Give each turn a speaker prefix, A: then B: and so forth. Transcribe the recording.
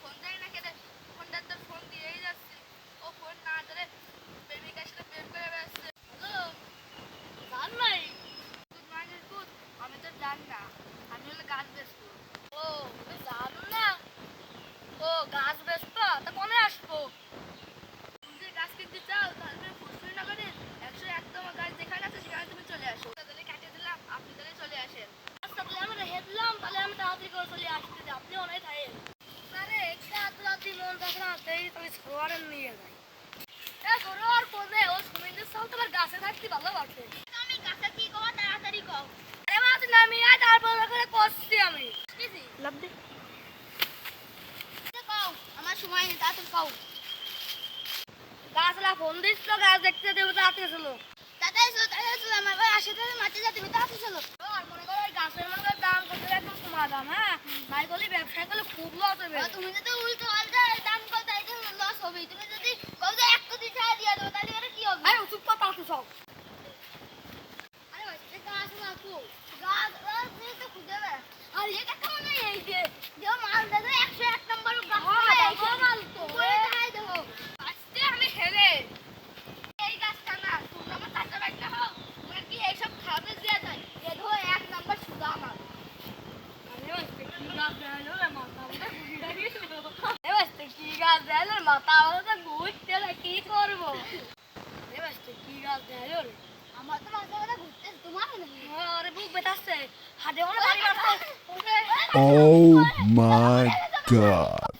A: Phone দেয় না কেটে ফোনটা তো ফোন দিয়েই যাচ্ছে ও ফোন না ধরে প্রেমিকার সাথে প্রেম করে বেড়াচ্ছে হ্যালো জান নাই তুই মাঝে কুদ আমি তো জান না আমি হলো গাছ বেচবো ও তুমি জানো না ও গাছ বেচবো তা কবে আসবো তুমি যে গাছ কিনতে চাও তাহলে ফুসফুস না করে 101 তোমার গাছ যেখানে আছে সেখানে তুমি চলে আসো তাহলে কাটিয়ে দিলাম আপনি তাহলে চলে আসেন আচ্ছা তাহলে আমরা হেদলাম তাহলে আমি তাড়াতাড়ি করে চলে আসতে আপনি অনেক থাকেন আরে একটা রাত্রি মন থাকে না সেই তুমি সরোয়ারে নিয়ে যাই সরোয়ার কোনে ও সুমিন্দের সাল তোমার গাছে থাকতে ভালো বাসে আমি গাছে কি কও তাড়াতাড়ি কও আরে মা তুই নামি আয় তারপর করে করছি আমি কিজি লাভ দে কও আমার সময় নেই তাড়াতাড়ি কও গাছলা ফোন দিস তো গাছ দেখতে দেবো তাড়াতাড়ি চলো তাড়াতাড়ি আমার ভাই আসে তাহলে মাটি যাতে তাড়াতাড়ি চলো আর মনে করো ওই গাছের মনে করো দাম কত একদম কমা দাম হ্যাঁ নাই করলে ব্যবসা করলে খুব লস হবে তুমি যদি উল্টো পাল্টা দাম কত তাইতে লস হবে তুমি যদি কও যে 1 কোটি টাকা দিয়া দাও তাহলে এটা কি হবে আরে চুপ কথা তো সব আরে ভাই এই গাছ না তো গাছ তুমি তো খুঁজে বে আর এটা কেমন এই যে মাল দেবে 101 নম্বর গাছ মাল তো ওই টাকাই দেবো আজকে আমি হেরে এই গাছটা না তোমরা আমার চাচা বাইটা হও ওরা কি এইসব খাবে দেয়া যায় এ ধো 1 নাম্বার সুদা আমার আরে আজকে কি গাছ দেয়ালো রে মাথা আমাকে গুড়িটা দিয়েছিল এ আজকে কি গাছ দেয়ালো মাথা আমাকে ঘুরতে না কি করব এ আজকে কি গাছ দেয়ালো রে আমার তো মাথা আমাকে ঘুরতে তোমার না আরে বুক বেতাছে হাতে ওরে বাড়ি মারতে
B: Oh my God.